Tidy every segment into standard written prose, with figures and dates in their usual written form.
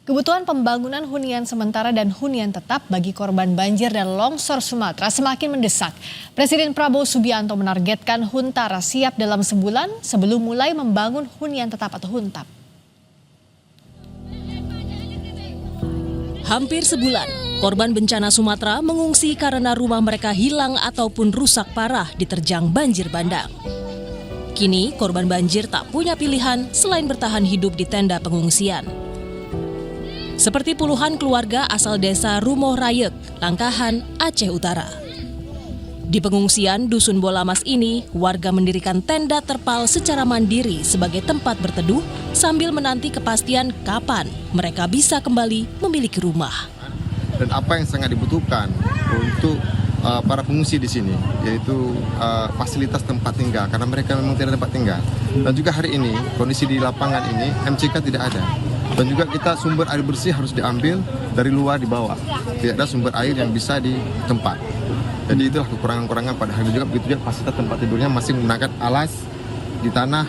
Kebutuhan pembangunan hunian sementara dan hunian tetap bagi korban banjir dan longsor Sumatera semakin mendesak. Presiden Prabowo Subianto menargetkan Huntara siap dalam sebulan sebelum mulai membangun hunian tetap atau Huntap. Hampir sebulan, korban bencana Sumatera mengungsi karena rumah mereka hilang ataupun rusak parah diterjang banjir bandang. Kini, korban banjir tak punya pilihan selain bertahan hidup di tenda pengungsian. Seperti puluhan keluarga asal desa Rumoh Rayek, Langkahan, Aceh Utara. Di pengungsian Dusun Bolamas ini, warga mendirikan tenda terpal secara mandiri sebagai tempat berteduh sambil menanti kepastian kapan mereka bisa kembali memiliki rumah. Dan apa yang sangat dibutuhkan untuk para pengungsi di sini, yaitu fasilitas tempat tinggal, karena mereka memang tidak ada tempat tinggal. Dan juga hari ini, kondisi di lapangan ini, MCK tidak ada. Dan juga kita sumber air bersih harus diambil dari luar di bawah. Tidak ada sumber air yang bisa di tempat. Jadi itulah kekurangan-kekurangan pada hari juga. Begitu juga fasilitas tempat tidurnya masih menggunakan alas di tanah,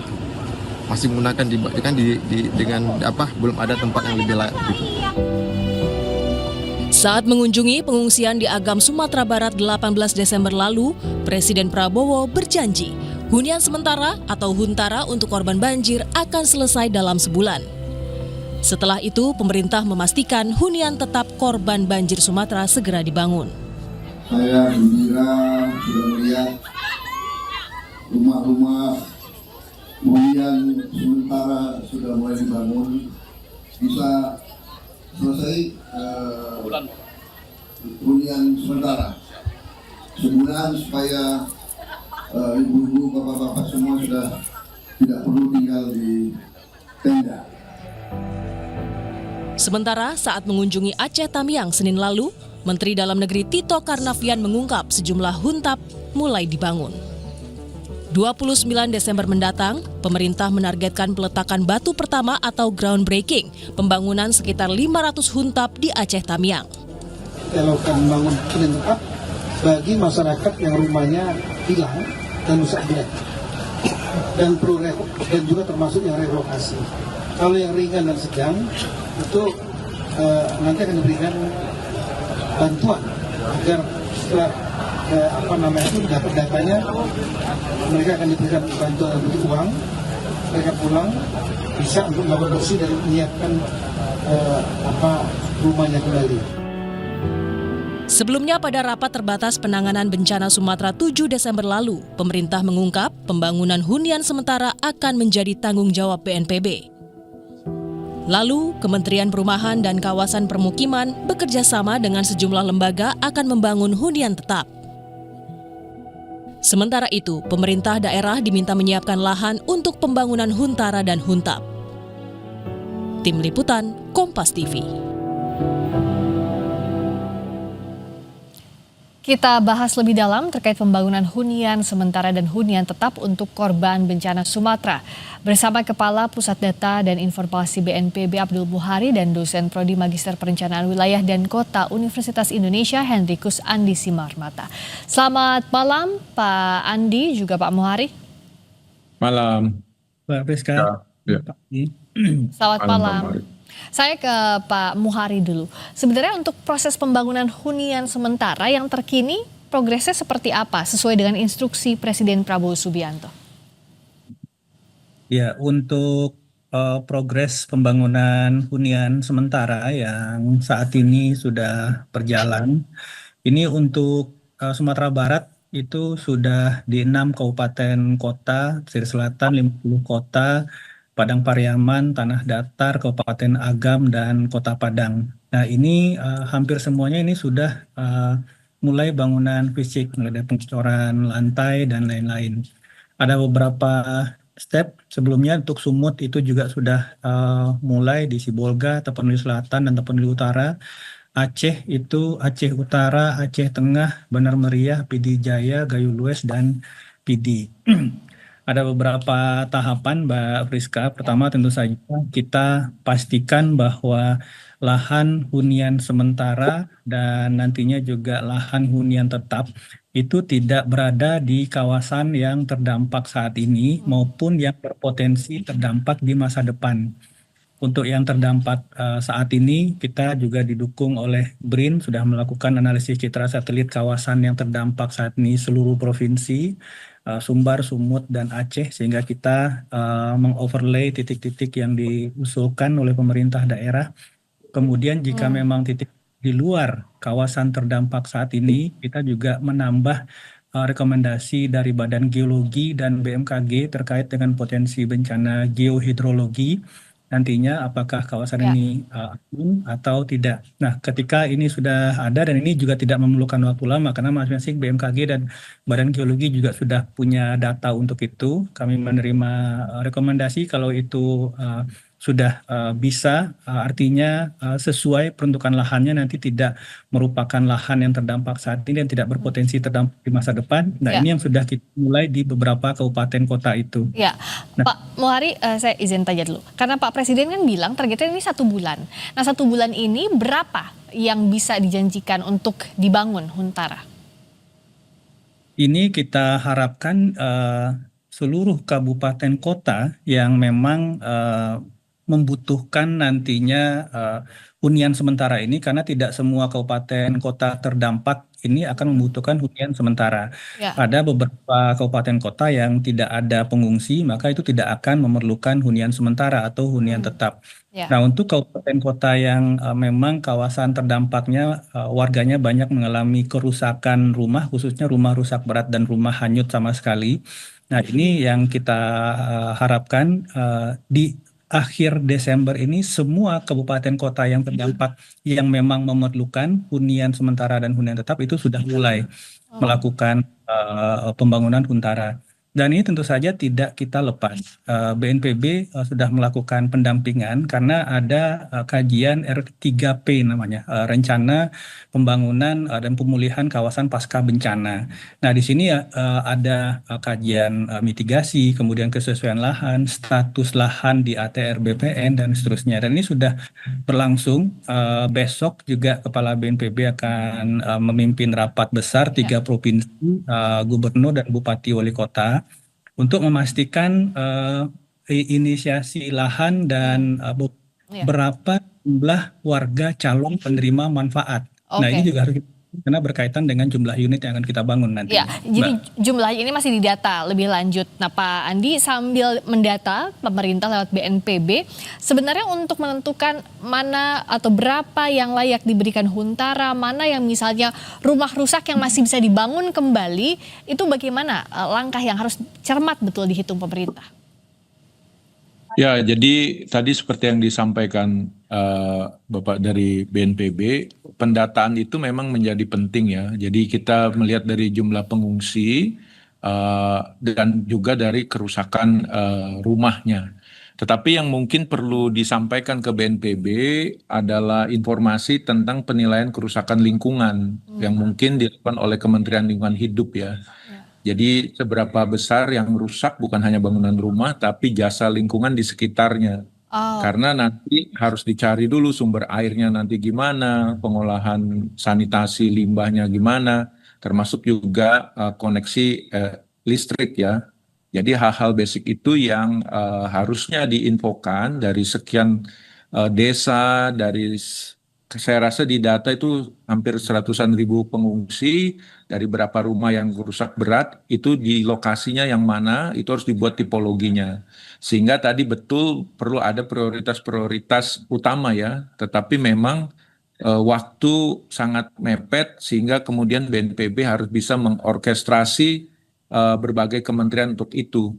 masih menggunakan belum ada tempat yang lebih layak gitu. Saat mengunjungi pengungsian di Agam, Sumatera Barat 18 Desember lalu, Presiden Prabowo berjanji hunian sementara atau Huntara untuk korban banjir akan selesai dalam sebulan. Setelah itu, pemerintah memastikan hunian tetap korban banjir Sumatera segera dibangun. Saya gembira sudah melihat rumah-rumah hunian sementara sudah mulai dibangun, bisa selesai hunian sementara sebulan supaya ibu-ibu, bapak-bapak semua sudah tidak perlu tinggal di tenda. Sementara saat mengunjungi Aceh Tamiang Senin lalu, Menteri Dalam Negeri Tito Karnavian mengungkap sejumlah Huntap mulai dibangun. 29 Desember mendatang, pemerintah menargetkan peletakan batu pertama atau groundbreaking pembangunan sekitar 500 Huntap di Aceh Tamiang. Kita lakukan membangun hunian tetap bagi masyarakat yang rumahnya hilang dan rusak berat, dan juga termasuk yang relokasi. Kalau yang ringan dan sedang itu nanti akan diberikan bantuan agar setelah dapat datanya, mereka akan diberikan bantuan bentuk uang, mereka pulang bisa untuk melakukan bersih dan menyiapkan rumahnya kembali. Sebelumnya pada rapat terbatas penanganan bencana Sumatera 7 Desember lalu, pemerintah mengungkap pembangunan hunian sementara akan menjadi tanggung jawab BNPB. Lalu, Kementerian Perumahan dan Kawasan Permukiman bekerja sama dengan sejumlah lembaga akan membangun hunian tetap. Sementara itu, pemerintah daerah diminta menyiapkan lahan untuk pembangunan Huntara dan Huntap. Tim Liputan, Kompas TV. Kita bahas lebih dalam terkait pembangunan hunian sementara dan hunian tetap untuk korban bencana Sumatera. Bersama Kepala Pusat Data dan Informasi BNPB Abdul Buhari dan dosen Prodi Magister Perencanaan Wilayah dan Kota Universitas Indonesia Hendrikus Andi Simarmata. Selamat malam Pak Andi juga Pak Muhari. Malam. Pak Priska. Ya. Selamat malam. Saya ke Pak Muhari dulu. Sebenarnya untuk proses pembangunan hunian sementara yang terkini progresnya seperti apa sesuai dengan instruksi Presiden Prabowo Subianto? Ya, untuk progres pembangunan hunian sementara yang saat ini sudah berjalan, ini untuk Sumatera Barat itu sudah di 6 kabupaten kota, pesisir selatan 50 kota, Padang Pariaman, Tanah Datar, Kabupaten Agam, dan Kota Padang. Nah ini hampir semuanya ini sudah mulai bangunan fisik, mulai dari pengecoran lantai dan lain-lain. Ada beberapa step sebelumnya untuk sumut itu juga sudah mulai di Sibolga, Tapanuli Selatan, dan Tapanuli Utara. Aceh itu Aceh Utara, Aceh Tengah, Bandar Meriah, PD Jaya, Gayo Lues, dan PD. Ada beberapa tahapan Mbak Friska. Pertama tentu saja kita pastikan bahwa lahan hunian sementara dan nantinya juga lahan hunian tetap itu tidak berada di kawasan yang terdampak saat ini maupun yang berpotensi terdampak di masa depan. untuk yang terdampak saat ini kita juga didukung oleh BRIN sudah melakukan analisis citra satelit kawasan yang terdampak saat ini seluruh provinsi Sumbar, Sumut, dan Aceh sehingga kita mengoverlay titik-titik yang diusulkan oleh pemerintah daerah. Kemudian jika memang titik di luar kawasan terdampak saat ini, kita juga menambah rekomendasi dari Badan Geologi dan BMKG terkait dengan potensi bencana geohidrologi. Nantinya apakah kawasan Ya. ini aman atau tidak. Nah, ketika ini sudah ada dan ini juga tidak memerlukan waktu lama karena masing-masing BMKG dan Badan Geologi juga sudah punya data untuk itu. Kami menerima rekomendasi kalau itu sudah bisa, artinya sesuai peruntukan lahannya nanti tidak merupakan lahan yang terdampak saat ini dan tidak berpotensi terdampak di masa depan. Nah, Ya. ini yang sudah kita mulai di beberapa kabupaten kota itu. Ya, Pak Muhari, saya izin tanya dulu. Karena Pak Presiden kan bilang targetnya ini 1 bulan. Nah, 1 bulan ini berapa yang bisa dijanjikan untuk dibangun Huntara? Ini kita harapkan seluruh kabupaten kota yang memang membutuhkan nantinya hunian sementara ini karena tidak semua kabupaten kota terdampak ini akan membutuhkan hunian sementara. Ya. Ada beberapa kabupaten kota yang tidak ada pengungsi, maka itu tidak akan memerlukan hunian sementara atau hunian tetap. Ya. Nah, untuk kabupaten kota yang memang kawasan terdampaknya warganya banyak mengalami kerusakan rumah, khususnya rumah rusak berat dan rumah hanyut sama sekali. Nah, ini yang kita harapkan di akhir Desember ini semua kabupaten kota yang terdampak yang memang memerlukan hunian sementara dan hunian tetap itu sudah mulai melakukan pembangunan Huntara. Dan ini tentu saja tidak kita lepas. BNPB sudah melakukan pendampingan karena ada kajian R3P namanya, Rencana Pembangunan dan Pemulihan Kawasan Pasca Bencana. Nah, di sini ada kajian mitigasi, kemudian kesesuaian lahan, status lahan di ATR BPN, dan seterusnya. Dan ini sudah berlangsung. Besok juga Kepala BNPB akan memimpin rapat besar 3 provinsi, gubernur dan bupati wali kota, untuk memastikan inisiasi lahan dan berapa jumlah warga calon penerima manfaat. Nah, ini juga harus karena berkaitan dengan jumlah unit yang akan kita bangun nanti. Ya, jadi jumlah ini masih didata lebih lanjut. Nah, Pak Andi, sambil mendata pemerintah lewat BNPB, sebenarnya untuk menentukan mana atau berapa yang layak diberikan Huntara, mana yang misalnya rumah rusak yang masih bisa dibangun kembali, itu bagaimana langkah yang harus cermat betul dihitung pemerintah? Ya, jadi tadi seperti yang disampaikan Bapak dari BNPB, pendataan itu memang menjadi penting ya. Jadi kita melihat dari jumlah pengungsi dan juga dari kerusakan rumahnya. Tetapi yang mungkin perlu disampaikan ke BNPB adalah informasi tentang penilaian kerusakan lingkungan yang mungkin dilakukan oleh Kementerian Lingkungan Hidup ya. Jadi seberapa besar yang rusak bukan hanya bangunan rumah, tapi jasa lingkungan di sekitarnya. Karena nanti harus dicari dulu sumber airnya nanti gimana, pengolahan sanitasi limbahnya gimana, termasuk juga koneksi listrik ya. Jadi hal-hal basic itu yang harusnya diinfokan dari sekian desa, saya rasa di data itu hampir 100-an ribu pengungsi, dari berapa rumah yang rusak berat, itu di lokasinya yang mana, itu harus dibuat tipologinya. Sehingga tadi betul perlu ada prioritas-prioritas utama ya, tetapi memang waktu sangat mepet, sehingga kemudian BNPB harus bisa mengorkestrasi berbagai kementerian untuk itu.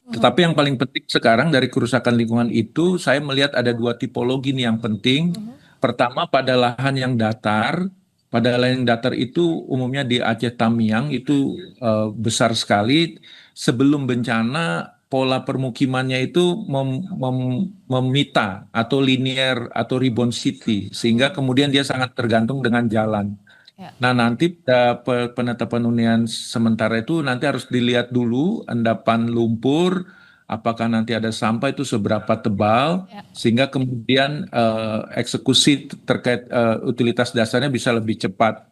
Tetapi yang paling penting sekarang dari kerusakan lingkungan itu, saya melihat ada 2 tipologi nih yang penting. Pertama pada lahan yang datar. Pada lahan yang datar itu umumnya di Aceh Tamiang itu besar sekali. Sebelum bencana pola permukimannya itu memita atau linear atau ribbon city. Sehingga kemudian dia sangat tergantung dengan jalan. Nah, nanti penetapan hunian sementara itu nanti harus dilihat dulu endapan lumpur, apakah nanti ada sampah itu seberapa tebal, sehingga kemudian eksekusi terkait utilitas dasarnya bisa lebih cepat.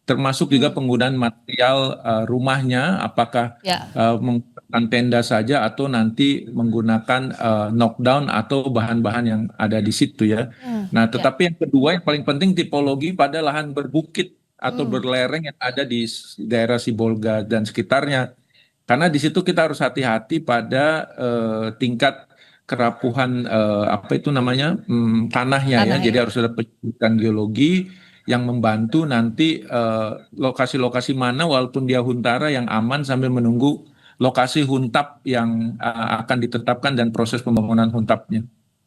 termasuk juga penggunaan material rumahnya, apakah Ya. menggunakan tenda saja atau nanti menggunakan knockdown atau bahan-bahan yang ada di situ ya. Nah, Ya. tetapi yang kedua yang paling penting tipologi pada lahan berbukit atau berlereng yang ada di daerah Sibolga dan sekitarnya. Karena di situ kita harus hati-hati pada tingkat kerapuhan apa itu namanya tanahnya ya. Tanah Jadi ya. harus ada penyelidikan geologi yang membantu nanti lokasi-lokasi mana walaupun dia huntara yang aman sambil menunggu lokasi huntap yang akan ditetapkan dan proses pembangunan huntapnya.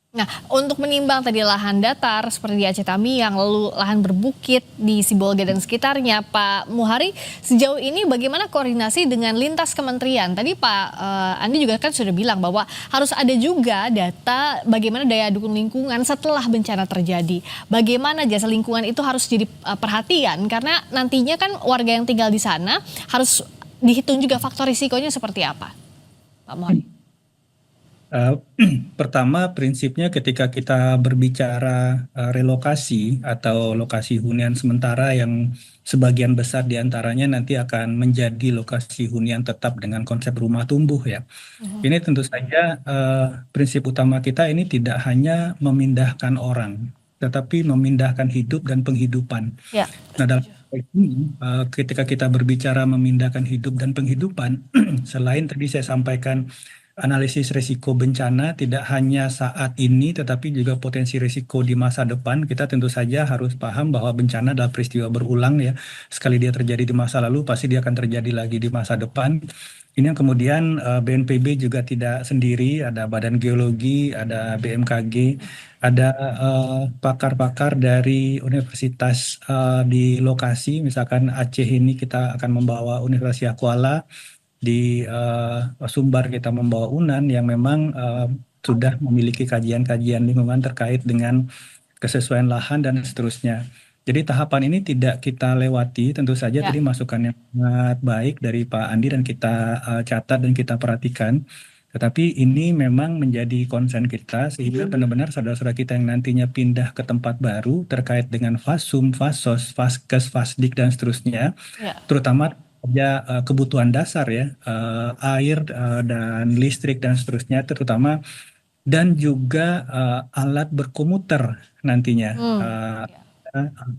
Nah, untuk menimbang tadi lahan datar seperti di Aceh Tamiang, lalu lahan berbukit di Sibolga dan sekitarnya, Pak Muhari, sejauh ini bagaimana koordinasi dengan lintas kementerian? Tadi Pak Andi juga kan sudah bilang bahwa harus ada juga data bagaimana daya dukung lingkungan setelah bencana terjadi. Bagaimana jasa lingkungan itu harus jadi perhatian karena nantinya kan warga yang tinggal di sana harus dihitung juga faktor risikonya seperti apa, Pak Muhari? Pertama, prinsipnya ketika kita berbicara relokasi atau lokasi hunian sementara yang sebagian besar diantaranya nanti akan menjadi lokasi hunian tetap dengan konsep rumah tumbuh ya. Ini tentu saja prinsip utama kita ini tidak hanya memindahkan orang, tetapi memindahkan hidup dan penghidupan. Ya. Nah, dalam konteks ini, ketika kita berbicara memindahkan hidup dan penghidupan, selain tadi saya sampaikan analisis risiko bencana tidak hanya saat ini tetapi juga potensi risiko di masa depan, kita tentu saja harus paham bahwa bencana adalah peristiwa berulang ya. Sekali dia terjadi di masa lalu pasti dia akan terjadi lagi di masa depan. Ini yang kemudian BNPB juga tidak sendiri, ada Badan Geologi, ada BMKG, ada pakar-pakar dari universitas di lokasi, misalkan Aceh ini kita akan membawa Universitas Yakuala, di Sumbar kita membawa UNAN yang memang sudah memiliki kajian-kajian lingkungan terkait dengan kesesuaian lahan dan seterusnya. Jadi tahapan ini tidak kita lewati, tentu saja tadi masukan yang sangat baik dari Pak Andi dan kita catat dan kita perhatikan. Tetapi ini memang menjadi konsen kita sehingga benar-benar saudara-saudara kita yang nantinya pindah ke tempat baru terkait dengan Fasum, Fasos, Faskes, Fasdik dan seterusnya, terutama kebutuhan dasar ya, air dan listrik dan seterusnya terutama, dan juga alat berkomuter nantinya.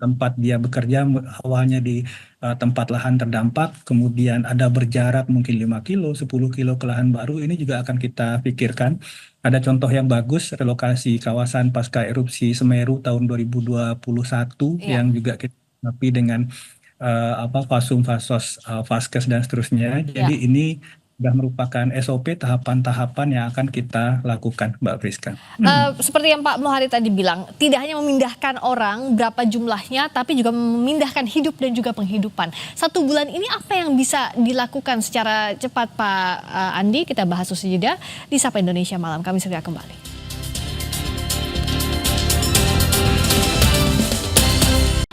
Tempat dia bekerja awalnya di tempat lahan terdampak, kemudian ada berjarak mungkin 5 kilo, 10 kilo ke lahan baru, ini juga akan kita pikirkan. Ada contoh yang bagus, relokasi kawasan pasca erupsi Semeru tahun 2021 yang juga kita hadapi dengan Fasum, Fasos, Faskes dan seterusnya. Jadi ini sudah merupakan SOP tahapan-tahapan yang akan kita lakukan, Mbak Priska. Seperti yang Pak Muhari tadi bilang, tidak hanya memindahkan orang berapa jumlahnya, tapi juga memindahkan hidup dan juga penghidupan. 1 bulan ini apa yang bisa dilakukan secara cepat, Pak Andi? Kita bahas usai jeda di Sapa Indonesia Malam. Kami segera kembali.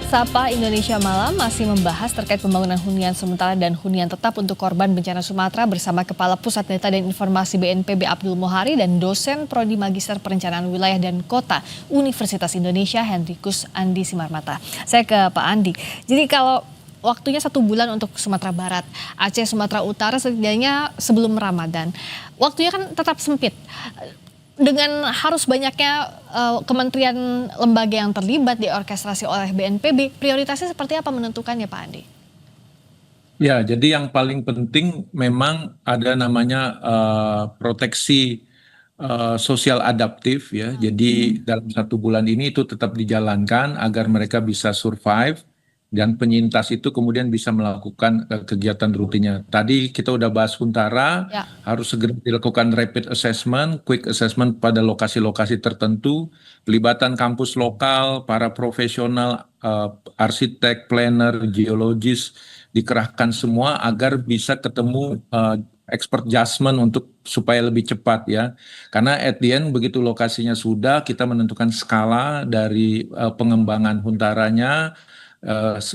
Sapa Indonesia Malam masih membahas terkait pembangunan hunian sementara dan hunian tetap untuk korban bencana Sumatera bersama Kepala Pusat Data dan Informasi BNPB Abdul Muhari dan dosen Prodi Magister Perencanaan Wilayah dan Kota Universitas Indonesia Hendrikus Andi Simarmata. Saya ke Pak Andi. Jadi kalau waktunya 1 bulan untuk Sumatera Barat, Aceh, Sumatera Utara setidaknya sebelum Ramadan, waktunya kan tetap sempit. Dengan harus banyaknya kementerian lembaga yang terlibat diorkestrasi oleh BNPB, prioritasnya seperti apa menentukannya, Pak Andi? Ya, jadi yang paling penting memang ada namanya proteksi sosial adaptif ya. Jadi dalam 1 bulan ini itu tetap dijalankan agar mereka bisa survive dan penyintas itu kemudian bisa melakukan kegiatan rutinnya. Tadi kita udah bahas Huntara, harus segera dilakukan rapid assessment, quick assessment pada lokasi-lokasi tertentu, pelibatan kampus lokal, para profesional, arsitek, planner, geologis, dikerahkan semua agar bisa ketemu expert judgment untuk supaya lebih cepat ya. Karena at the end begitu lokasinya sudah, kita menentukan skala dari pengembangan Huntaranya,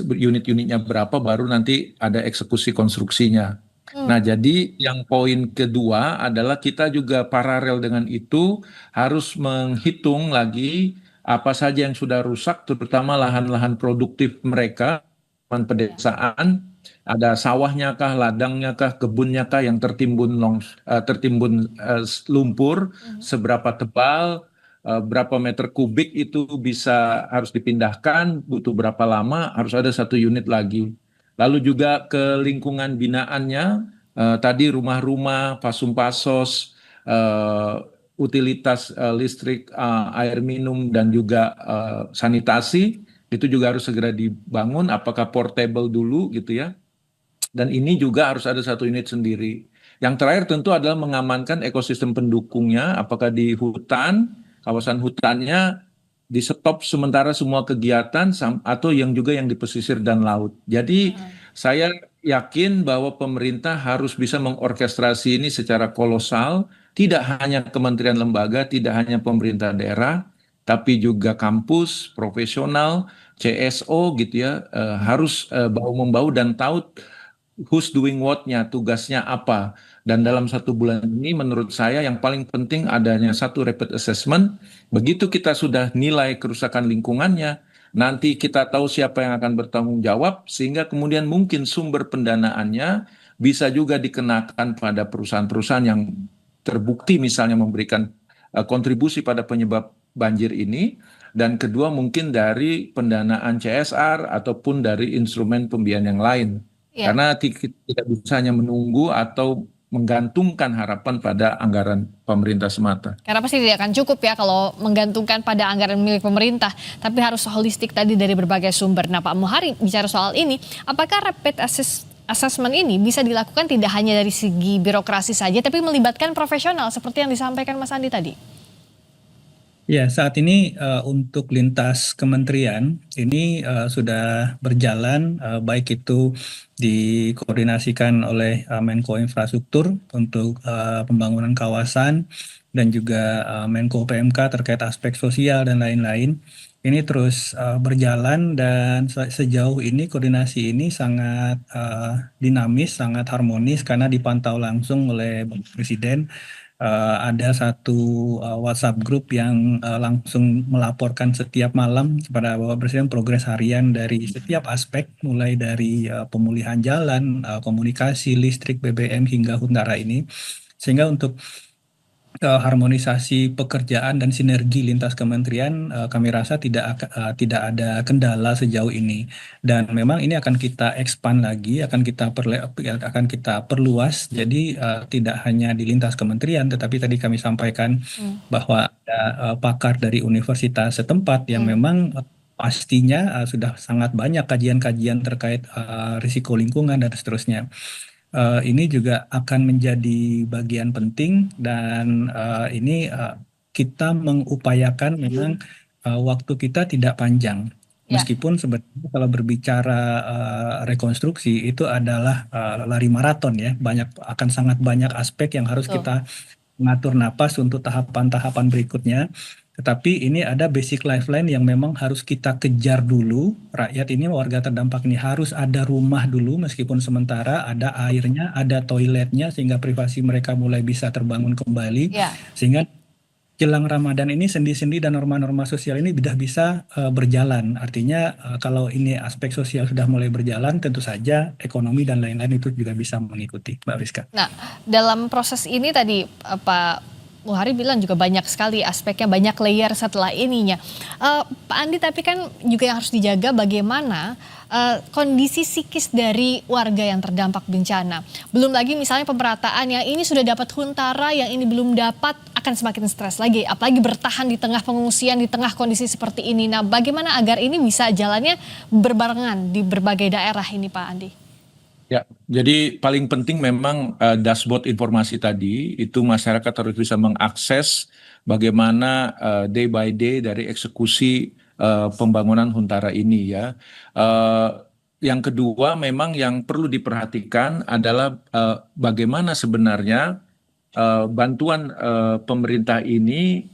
unit-unitnya berapa, baru nanti ada eksekusi konstruksinya. Nah, jadi yang poin kedua adalah kita juga paralel dengan itu harus menghitung lagi apa saja yang sudah rusak, terutama lahan-lahan produktif mereka, Taman Pedesaan, ada sawahnya kah, ladangnya kah, kebunnya kah yang tertimbun lumpur, seberapa tebal, berapa meter kubik itu harus dipindahkan, butuh berapa lama, harus ada satu unit lagi. Lalu juga ke lingkungan binaannya, tadi rumah-rumah, pasum-pasos, utilitas listrik, air minum, dan juga sanitasi, itu juga harus segera dibangun, apakah portable dulu gitu ya. Dan ini juga harus ada satu unit sendiri. Yang terakhir tentu adalah mengamankan ekosistem pendukungnya, apakah di hutan, kawasan hutannya, di stop sementara semua kegiatan, atau yang di pesisir dan laut. Jadi saya yakin bahwa pemerintah harus bisa mengorkestrasi ini secara kolosal, tidak hanya kementerian lembaga, tidak hanya pemerintah daerah, tapi juga kampus, profesional, CSO gitu ya, harus bahu-membahu dan tahu who's doing what-nya, tugasnya apa. Dan dalam 1 bulan ini menurut saya yang paling penting adanya satu rapid assessment. Begitu kita sudah nilai kerusakan lingkungannya, nanti kita tahu siapa yang akan bertanggung jawab, sehingga kemudian mungkin sumber pendanaannya bisa juga dikenakan pada perusahaan-perusahaan yang terbukti misalnya memberikan kontribusi pada penyebab banjir ini. Dan kedua mungkin dari pendanaan CSR ataupun dari instrumen pembiayaan yang lain. Ya. Karena tidak bisa hanya menunggu atau menggantungkan harapan pada anggaran pemerintah semata. Karena pasti tidak akan cukup ya kalau menggantungkan pada anggaran milik pemerintah, tapi harus holistik tadi dari berbagai sumber. Nah Pak Muhari bicara soal ini, apakah rapid assessment ini bisa dilakukan tidak hanya dari segi birokrasi saja, tapi melibatkan profesional seperti yang disampaikan Mas Andi tadi? Ya, saat ini untuk lintas kementerian ini sudah berjalan, baik itu dikoordinasikan oleh Menko Infrastruktur untuk pembangunan kawasan dan juga Menko PMK terkait aspek sosial dan lain-lain. Ini terus berjalan dan sejauh ini koordinasi ini sangat dinamis, sangat harmonis karena dipantau langsung oleh Bapak Presiden. Ada satu WhatsApp group yang langsung melaporkan setiap malam kepada Bapak Presiden progres harian dari setiap aspek, mulai dari pemulihan jalan, komunikasi, listrik, BBM hingga Huntara ini. Sehingga untuk harmonisasi pekerjaan dan sinergi lintas kementerian, kami rasa tidak ada kendala sejauh ini. Dan memang ini akan kita expand lagi, akan kita perluas. Jadi tidak hanya di lintas kementerian, tetapi tadi kami sampaikan bahwa ada pakar dari universitas setempat yang memang pastinya sudah sangat banyak kajian-kajian terkait risiko lingkungan dan seterusnya. Ini juga akan menjadi bagian penting dan ini kita mengupayakan memang waktu kita tidak panjang. Meskipun sebenarnya kalau berbicara rekonstruksi itu adalah lari maraton ya, akan sangat banyak aspek yang harus kita mengatur napas untuk tahapan-tahapan berikutnya. Tetapi ini ada basic lifeline yang memang harus kita kejar dulu. Rakyat ini, warga terdampak ini harus ada rumah dulu meskipun sementara, ada airnya, ada toiletnya sehingga privasi mereka mulai bisa terbangun kembali. Sehingga jelang Ramadan ini sendi-sendi dan norma-norma sosial ini sudah bisa berjalan. Artinya kalau ini aspek sosial sudah mulai berjalan, tentu saja ekonomi dan lain-lain itu juga bisa mengikuti, Mbak Rizka. Nah, dalam proses ini tadi Pak Muhari bilang juga banyak sekali aspeknya, banyak layer setelah ininya. Pak Andi, tapi kan juga yang harus dijaga bagaimana kondisi psikis dari warga yang terdampak bencana. Belum lagi misalnya pemerataan yang ini sudah dapat Huntara, yang ini belum dapat, akan semakin stres lagi. Apalagi bertahan di tengah pengungsian, di tengah kondisi seperti ini. Nah, bagaimana agar ini bisa jalannya berbarengan di berbagai daerah ini Pak Andi? Ya, jadi paling penting memang dashboard informasi tadi itu masyarakat harus bisa mengakses bagaimana day by day dari eksekusi pembangunan Huntara ini ya. Yang kedua memang yang perlu diperhatikan adalah bagaimana sebenarnya bantuan pemerintah ini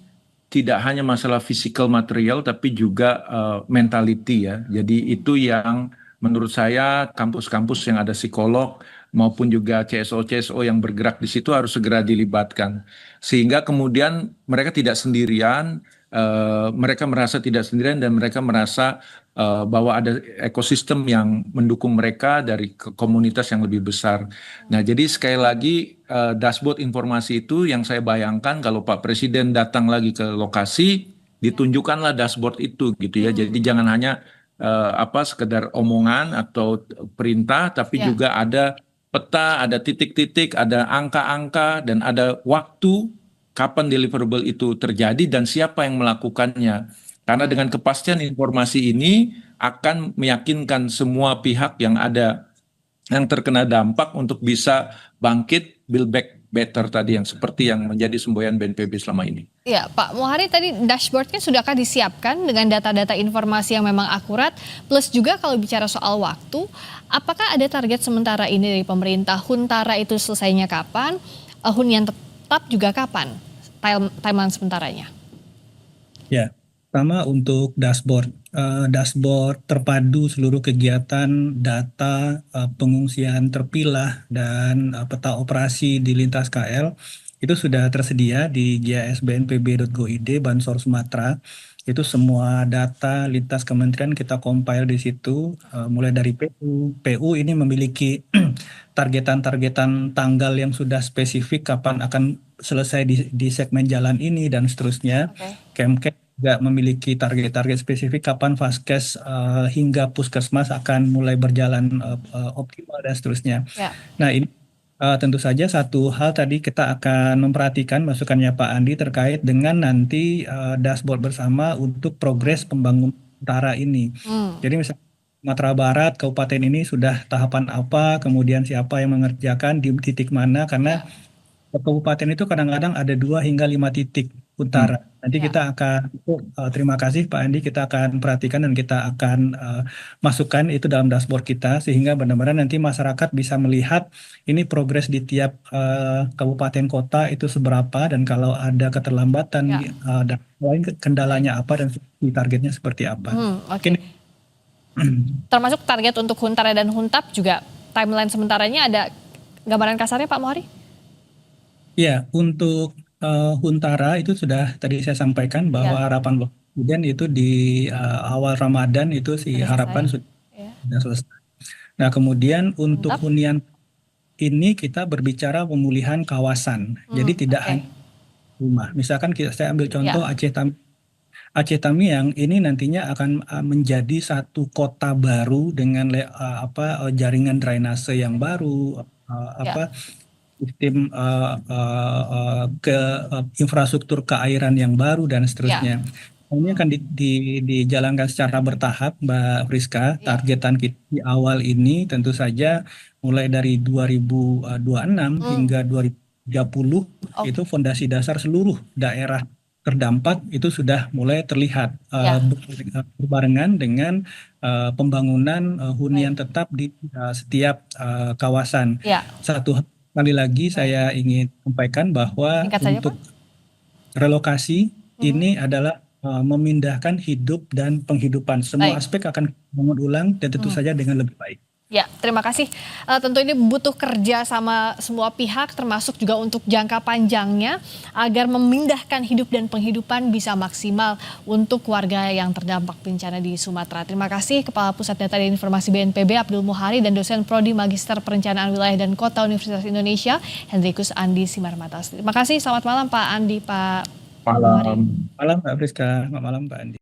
tidak hanya masalah physical material tapi juga mentality ya. Jadi itu yang menurut saya kampus-kampus yang ada psikolog maupun juga CSO-CSO yang bergerak di situ harus segera dilibatkan. Sehingga kemudian mereka tidak sendirian, mereka merasa tidak sendirian dan mereka merasa bahwa ada ekosistem yang mendukung mereka dari komunitas yang lebih besar. Nah, jadi sekali lagi dashboard informasi itu yang saya bayangkan kalau Pak Presiden datang lagi ke lokasi, ditunjukkanlah dashboard itu gitu ya. Jadi jangan hanya sekedar omongan atau perintah, tapi Ya. juga ada peta, ada titik-titik, ada angka-angka, dan ada waktu kapan deliverable itu terjadi dan siapa yang melakukannya. Karena dengan kepastian informasi ini akan meyakinkan semua pihak yang ada yang terkena dampak untuk bisa bangkit, build back better tadi yang seperti yang menjadi semboyan BNPB selama ini. Ya, Pak Muhari, tadi dashboardnya sudahkah disiapkan dengan data-data informasi yang memang akurat? Plus juga kalau bicara soal waktu, apakah ada target sementara ini dari pemerintah? Huntara itu selesainya kapan? Hunian tetap juga kapan? Timeline sementaranya? Ya, pertama untuk dashboard. Dashboard terpadu seluruh kegiatan data pengungsian terpilah dan peta operasi di lintas KL itu sudah tersedia di gisbnpb.go.id Bansor Sumatera. Itu semua data lintas kementerian kita compile di situ, mulai dari PU. PU ini memiliki targetan-targetan tanggal yang sudah spesifik kapan akan selesai di segmen jalan ini dan seterusnya. Oke. Kemkes juga memiliki target-target spesifik kapan Vaskes hingga Puskesmas akan mulai berjalan optimal dan seterusnya. Ya. Nah, ini tentu saja satu hal tadi kita akan memperhatikan masukannya Pak Andi terkait dengan nanti dashboard bersama untuk progres pembangunan utara ini. Jadi misalnya Sumatera Barat, kabupaten ini sudah tahapan apa, kemudian siapa yang mengerjakan di titik mana, karena kabupaten itu kadang-kadang ada 2 hingga 5 titik utara. Nanti Ya. kita akan, terima kasih Pak Andi, kita akan perhatikan dan kita akan masukkan itu dalam dashboard kita, sehingga benar-benar nanti masyarakat bisa melihat ini progres di tiap kabupaten kota itu seberapa, dan kalau ada keterlambatan, Ya. dan lain kendalanya apa, dan targetnya seperti apa. Oke. Termasuk target untuk Huntara dan Huntap juga timeline sementaranya ada gambaran kasarnya Pak Muhari? Ya, untuk Huntara itu sudah tadi saya sampaikan bahwa harapan Bapak Presiden itu di awal Ramadan itu Sudah harapan selesai. Ya. sudah selesai. Nah, kemudian untuk Huntap? hunian ini kita berbicara pemulihan kawasan. Jadi tidak Oke. hanya rumah. Misalkan saya ambil contoh Aceh Tamiang ini nantinya akan menjadi satu kota baru dengan jaringan drainase yang baru, sistem infrastruktur keairan yang baru dan seterusnya. Ini akan dijalankan secara bertahap, Mbak Friska. Targetan kita di awal ini tentu saja mulai dari 2026 hingga 2030 itu fondasi dasar seluruh daerah terdampak itu sudah mulai terlihat berbarengan dengan pembangunan hunian tetap di setiap kawasan. Satu kali lagi saya ingin sampaikan bahwa Singkat saja, untuk relokasi ini adalah memindahkan hidup dan penghidupan. Semua Baik. aspek akan dibangun ulang dan tentu saja dengan lebih baik. Ya, terima kasih. Tentu ini butuh kerja sama semua pihak, termasuk juga untuk jangka panjangnya, agar memindahkan hidup dan penghidupan bisa maksimal untuk warga yang terdampak bencana di Sumatera. Terima kasih Kepala Pusat Data dan Informasi BNPB Abdul Muhari dan dosen Prodi Magister Perencanaan Wilayah dan Kota Universitas Indonesia Hendrikus Andi Simarmata. Terima kasih, selamat malam Pak Andi, Pak Muhari. Malam Mbak Friska, selamat malam Pak Andi.